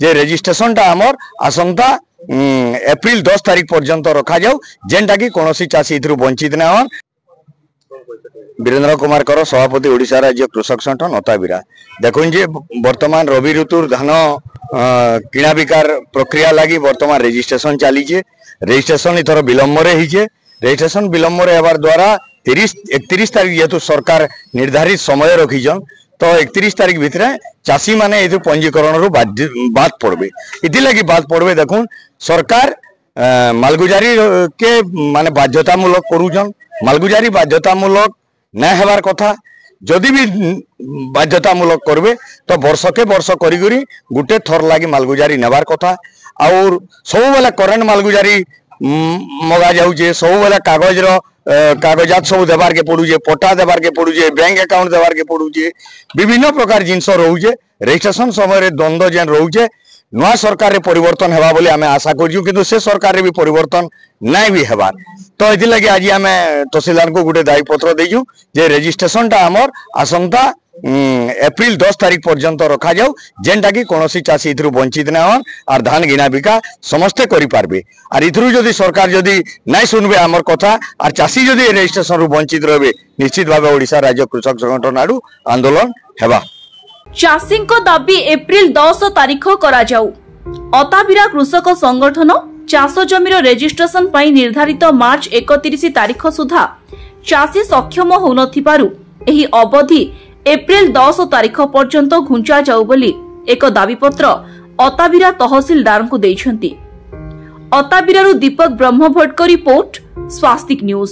जे registration टा आमर आसंता April 10 तारीख पर्यंत रखा जाऊ जेनटा कि कौन चाषी इथु वंचित न हो। वीरेंद्र कुमार कर सभापति ओडिशा राज्य कृषक संगठन अताबिरा। देखुन जे वर्तमान रवि ऋतुर धान किणा बिकार प्रक्रिया लगी वर्तमान रेजिस्ट्रेशन चली। रेजिस्ट्रेशन इथर विलंब रेजिस्ट्रेशन विलंब हेबार द्वारा 31 तारीख जेहेतु सरकार निर्धारित समय रखीछन तो 31 तारीख भितर चाषी माने ये पंजीकरण रू बाद पड़े इतिलगी बाद पड़े। देखुन सरकार मालगुजारी के माने बाध्यतामूलक करूछन। मालगुजारी बाध्यतामूलक न हेबार कथा जदि भी बाध्यतामूलक करबे तो वर्षके वर्ष करी गुटे थर लगी मालगुजारी नेबार कथा। और सब बेला करेंट मालगुजारी मगा जाऊे सब बेला कागज कागजात सब देवार के पड़ूजे पट्टा देवार के पड़ूजे बैंक अकाउंट देवार के पड़ूजे विभिन्न प्रकार जिनस रोचे। रजिस्ट्रेशन समय द्वंद्व जेन रोचे नुआ सरकार रे परिवर्तन हेबा बोली आमे आशा करजु किंतु से सरकार रे भी परिवर्तन नहीं भी हेबार। तो इति लगी आज आमे तहसीलदार को गुटे दायी पत्र देजु जे रजिस्ट्रेशन टा आमर आसंता एप्रिल 10 तारीख पर्यंत रखा जाऊ जेनटा कि कौन चाषी इथु वंचित न हो और धान गिना बिका समस्ते करि पारबे। और इथु जदि सरकार जदि नहीं सुनबे आमर कथा और चाषी जदि रजिस्ट्रेशन रु वंचित रहे निश्चित भाव ओडिशा राज्य कृषक संगठन आडू आंदोलन हेबा। चाषी दाबी एप्रिल 10 तारीख करा जाऊ। अताबिरा कृषक संगठन चाष जमीर रेजिस्ट्रेशन पाई निर्धारित मार्च 31 तारीख सुधा चाषी सक्षम होनथिबारु एही अवधि एप्रिल 10 तारीख पर्यंत घुंचा जाऊ बोली एक दाबीपत्र अताबिरा तहसीलदार को देइछंती। अताबिरारु दीपक ब्रह्मभट्ट को रिपोर्ट स्वास्तिक न्यूज।